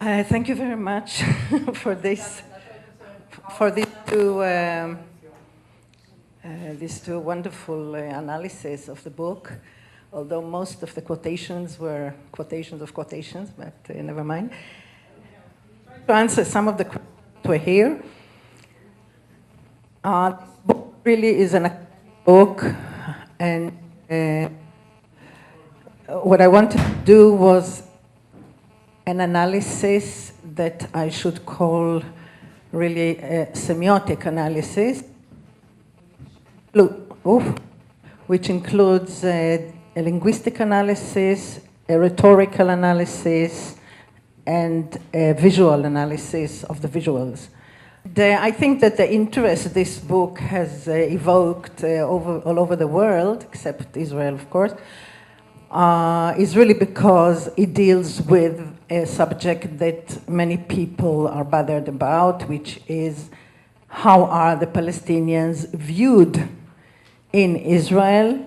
Thank you very much for this, for these two wonderful analyses of the book. Although most of the quotations were quotations of quotations, but never mind. To answer some of the questions we're here, this book really is an book, and what I wanted to do was an analysis that I should call really a semiotic analysis, which includes a linguistic analysis, a rhetorical analysis, and a visual analysis of the visuals. I think that the interest this book has evoked all over the world, except Israel, of course, is really because it deals with a subject that many people are bothered about, which is how are the Palestinians viewed in Israel,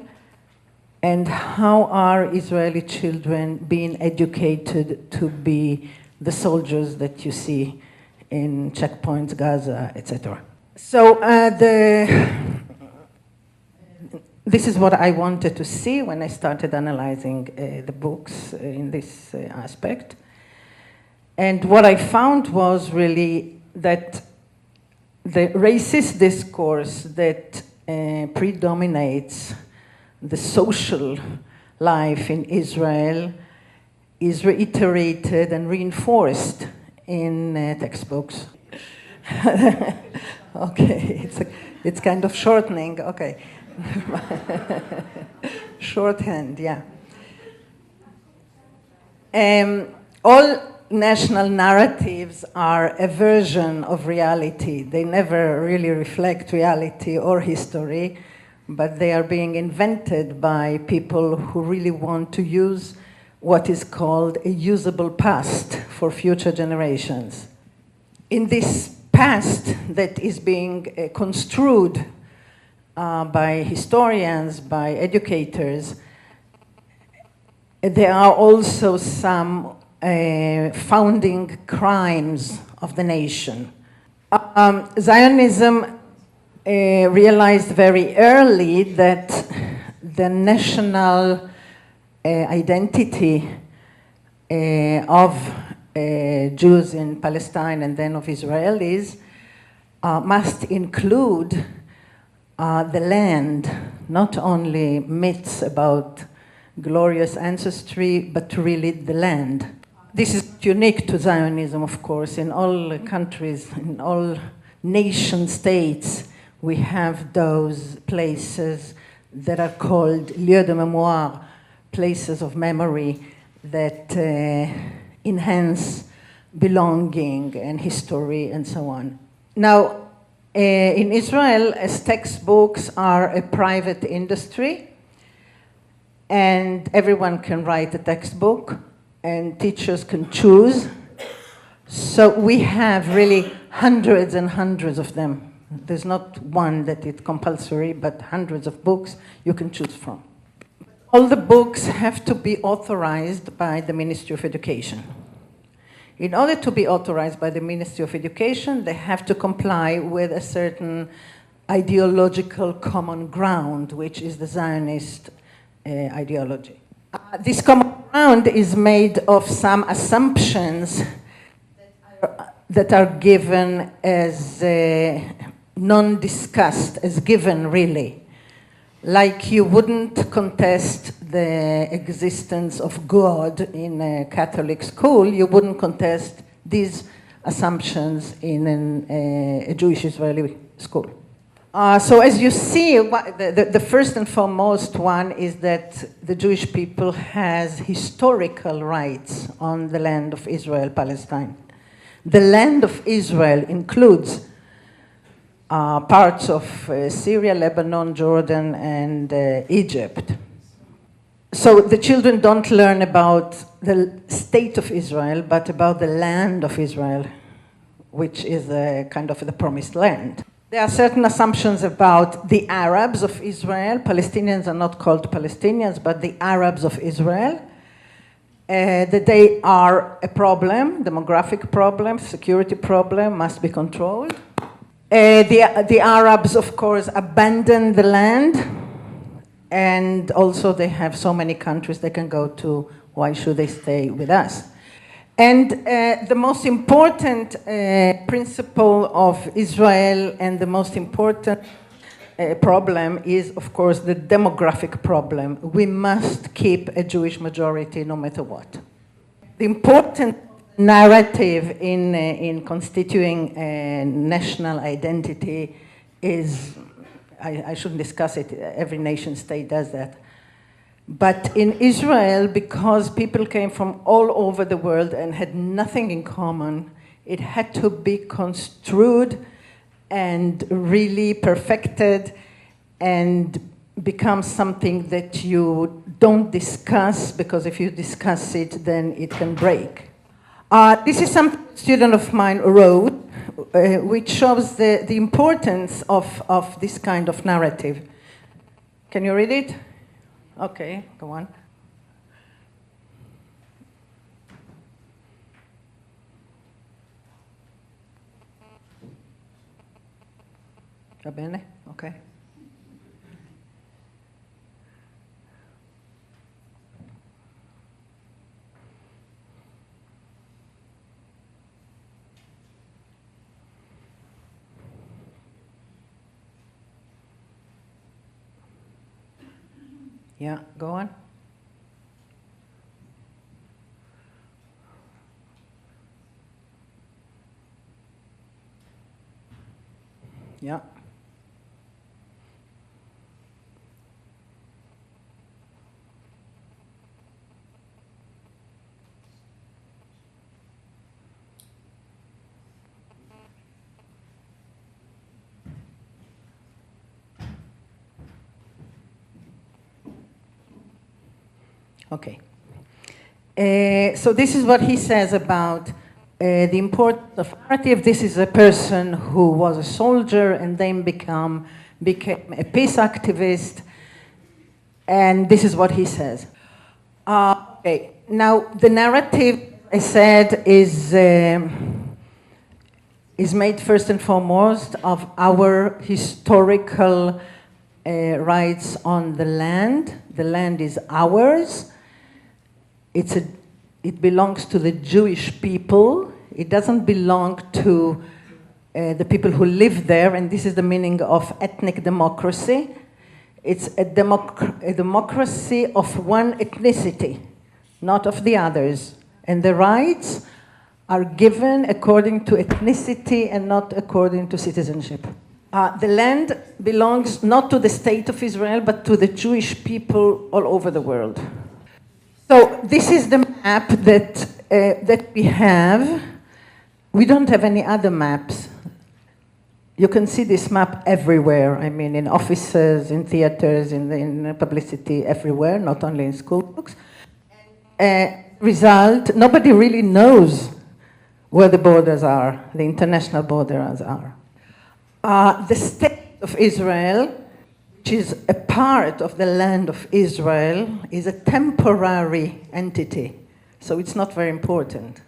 and how are Israeli children being educated to be the soldiers that you see in checkpoints, Gaza, etc. So this is what I wanted to see when I started analyzing the books in this aspect. And what I found was really that the racist discourse that predominates the social life in Israel is reiterated and reinforced in textbooks. Okay, it's kind of shortening, okay. Shorthand, yeah. All national narratives are a version of reality. They never really reflect reality or history, but they are being invented by people who really want to use what is called a usable past for future generations. In this past that is being construed by historians, by educators, there are also some founding crimes of the nation. Zionism realized very early that the national identity of Jews in Palestine and then of Israelis must include the land, not only myths about glorious ancestry, but really the land. This is unique to Zionism, of course. In all countries, in all nation states, we have those places that are called lieux de mémoire, places of memory that enhance belonging and history and so on. Now, in Israel, as textbooks are a private industry, and everyone can write a textbook, and teachers can choose. So we have really hundreds and hundreds of them. There's not one that is compulsory, but hundreds of books you can choose from. All the books have to be authorized by the Ministry of Education. In order to be authorized by the Ministry of Education, they have to comply with a certain ideological common ground, which is the Zionist ideology. This common ground is made of some assumptions that are given as non-discussed, as given really. Like you wouldn't contest the existence of God in a Catholic school, you wouldn't contest these assumptions in a Jewish Israeli school. So as you see, the first and foremost one is that the Jewish people has historical rights on the land of Israel, Palestine. The land of Israel includes parts of Syria, Lebanon, Jordan, and Egypt. So the children don't learn about the state of Israel, but about the land of Israel, which is a kind of the promised land. There are certain assumptions about the Arabs of Israel. Palestinians are not called Palestinians, but the Arabs of Israel. that they are a problem, demographic problem, security problem, must be controlled. The Arabs, of course, abandon the land, and also they have so many countries they can go to. Why should they stay with us? And the most important principle of Israel and the most important problem is, of course, the demographic problem. We must keep a Jewish majority no matter what. The important narrative in constituting a national identity is, I shouldn't discuss it, every nation state does that. But in Israel, because people came from all over the world and had nothing in common, it had to be construed and really perfected and become something that you don't discuss, because if you discuss it, then it can break. This is something a student of mine wrote, which shows the importance of this kind of narrative. Can you read it? Okay, go on. Va bene? Okay. Yeah, go on. Yeah. Okay. So this is what he says about the importance of narrative. This is a person who was a soldier and then became a peace activist, and this is what he says. Okay. Now the narrative, I said, is made first and foremost of our historical rights on the land. The land is ours. It belongs to the Jewish people. It doesn't belong to the people who live there, and this is the meaning of ethnic democracy. It's a democracy of one ethnicity, not of the others. And the rights are given according to ethnicity and not according to citizenship. The land belongs not to the state of Israel, but to the Jewish people all over the world. So this is the map that we have. We don't have any other maps. You can see this map everywhere. I mean, in offices, in theaters, in publicity, everywhere, not only in school books. Result, nobody really knows where the borders are, the international borders are. The state of Israel, which is a part of the land of Israel, is a temporary entity, so it's not very important.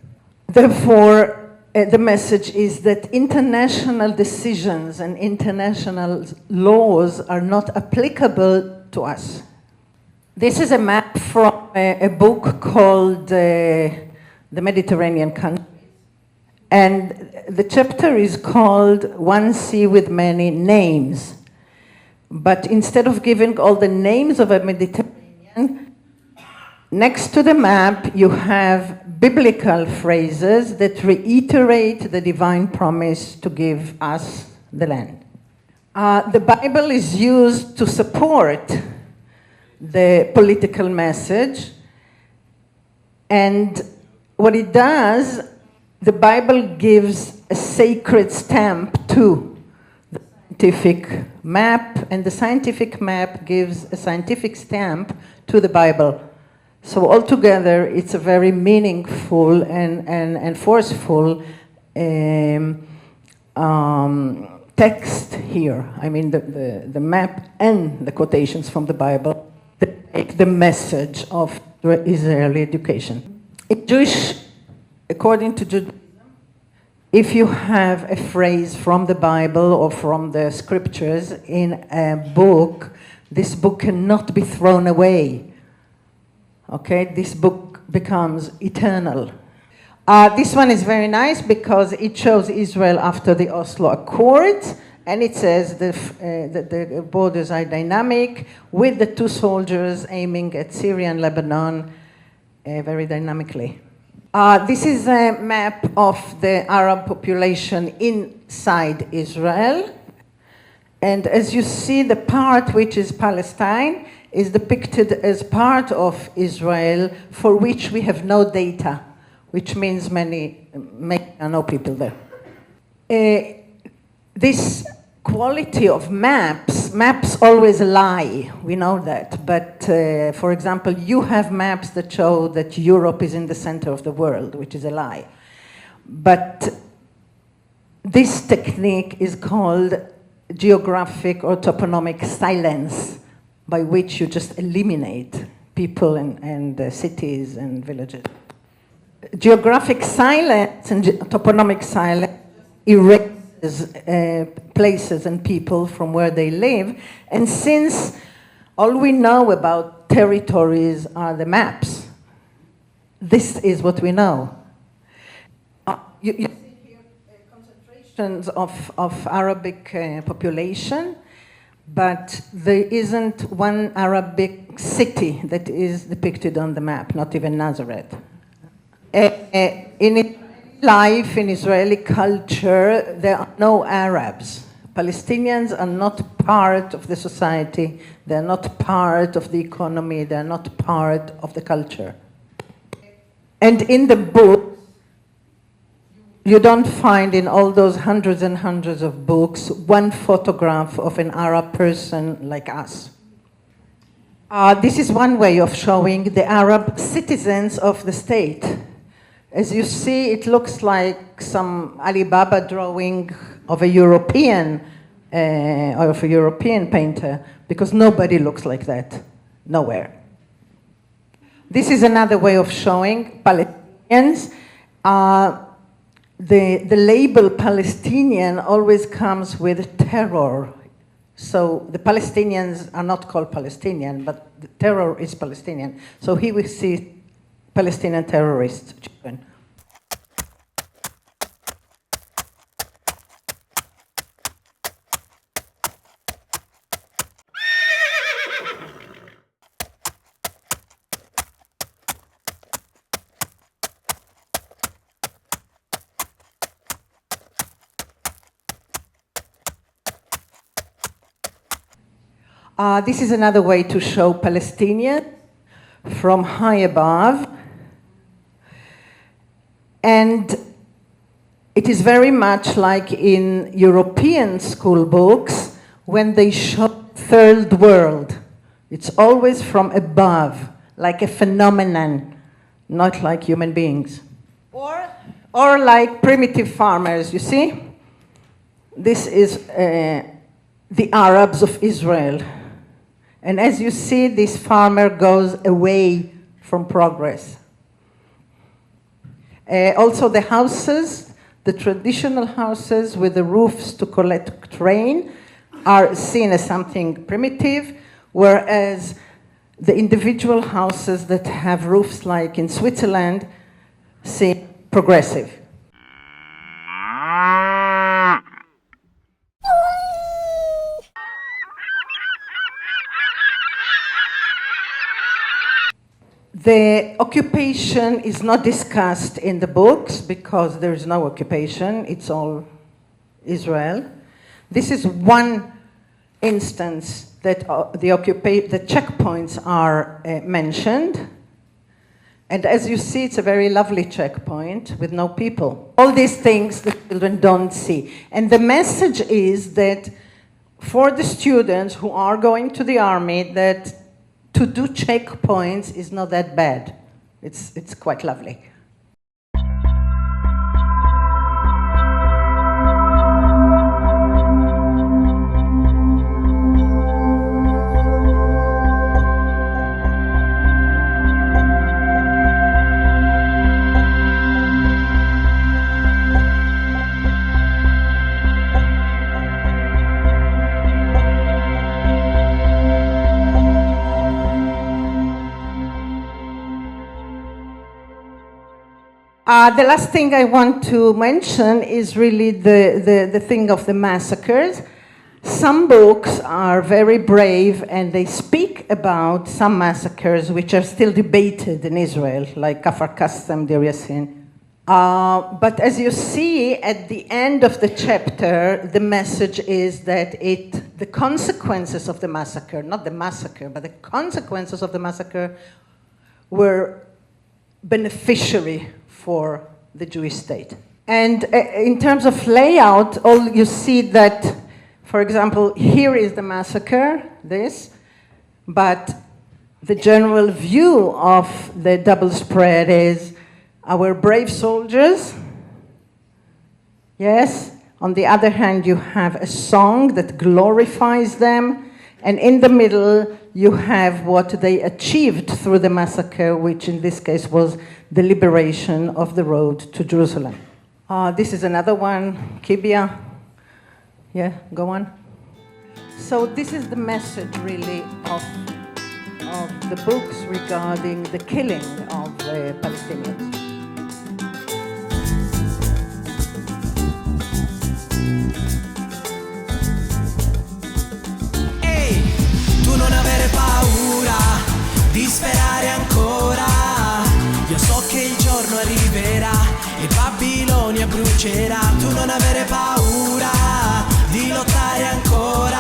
Therefore, the message is that international decisions and international laws are not applicable to us. This is a map from a book called The Mediterranean Countries. And the chapter is called One Sea with Many Names. But instead of giving all the names of a Mediterranean, next to the map you have biblical phrases that reiterate the divine promise to give us the land. The Bible is used to support the political message, and what it does, the Bible gives a sacred stamp to the scientific map, and the scientific map gives a scientific stamp to the Bible. So altogether, it's a very meaningful and forceful text here. I mean, the map and the quotations from the Bible that make the message of the Israeli education. In Jewish, according to Judaism, if you have a phrase from the Bible or from the scriptures in a book, this book cannot be thrown away. Okay, this book becomes eternal. This one is very nice because it shows Israel after the Oslo Accords, and it says the borders are dynamic, with the two soldiers aiming at Syria and Lebanon very dynamically. This is a map of the Arab population inside Israel. And as you see, the part which is Palestine is depicted as part of Israel for which we have no data, which means many are no people there. This quality of maps always lie, we know that. But for example, you have maps that show that Europe is in the center of the world, which is a lie. But this technique is called geographic or toponymic silence, by which you just eliminate people and cities and villages. Geographic silence and toponymic silence erases places and people from where they live, and since all we know about territories are the maps, this is what we know. You see here concentrations of Arabic population, but there isn't one Arabic city that is depicted on the map, not even Nazareth. In life, in Israeli culture, there are no Arabs. Palestinians are not part of the society, they're not part of the economy, they're not part of the culture. And in the book, you don't find in all those hundreds and hundreds of books one photograph of an Arab person like us. This is one way of showing the Arab citizens of the state. As you see, it looks like some Alibaba drawing of a European or of a European painter, because nobody looks like that, nowhere. This is another way of showing Palestinians. The label Palestinian always comes with terror. So the Palestinians are not called Palestinian, but the terror is Palestinian. So here we see Palestinian terrorist children. This is another way to show Palestinian from high above. And it is very much like in European school books when they show third world. It's always from above, like a phenomenon, not like human beings. Or like primitive farmers, you see? This is the Arabs of Israel. And as you see, this farmer goes away from progress. Also the houses, the traditional houses with the roofs to collect rain are seen as something primitive, whereas the individual houses that have roofs like in Switzerland seem progressive. The occupation is not discussed in the books because there is no occupation, it's all Israel. This is one instance that the checkpoints are mentioned. And as you see, it's a very lovely checkpoint with no people. All these things the children don't see. And the message is that for the students who are going to the army, that to do checkpoints is not that bad. It's quite lovely. The last thing I want to mention is really the thing of the massacres. Some books are very brave and they speak about some massacres which are still debated in Israel, like Kafar Kasem, Deir Yassin. But as you see at the end of the chapter, the message is that the consequences of the massacre, not the massacre, but the consequences of the massacre were beneficiary for the Jewish state. And in terms of layout, you see that, for example, here is the massacre, but the general view of the double spread is our brave soldiers, yes. On the other hand, you have a song that glorifies them, and in the middle, you have what they achieved through the massacre, which in this case was the liberation of the road to Jerusalem. This is another one, Kibia. Yeah, go on. So this is the message, really, of the books regarding the killing of the Palestinians. Ehi, tu non avere paura di sperare ancora. Io so che il giorno arriverà e Babilonia brucerà. Tu non avere paura di lottare ancora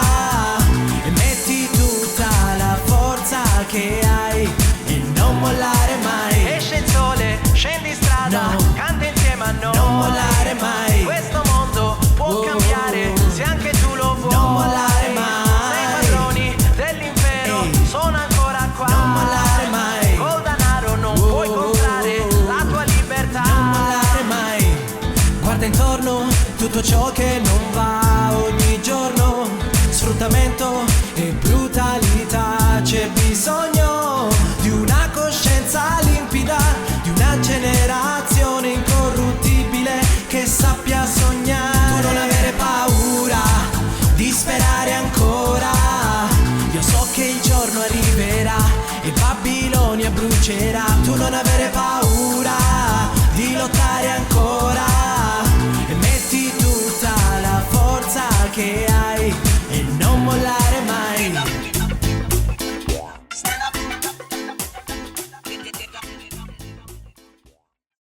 e metti tutta la forza che hai e non mollare mai. Esce il sole, scendi in strada, no, canta insieme a noi. Non mollare mai. Questo mondo può cambiare se anche tu lo vuoi. Non mollare mai. Sei padroni dell'impero, sono ancora qua. Non mollare mai. Col denaro non puoi comprare la tua libertà. Non mollare mai. Guarda intorno tutto ciò che non va ogni giorno. Sfruttamento,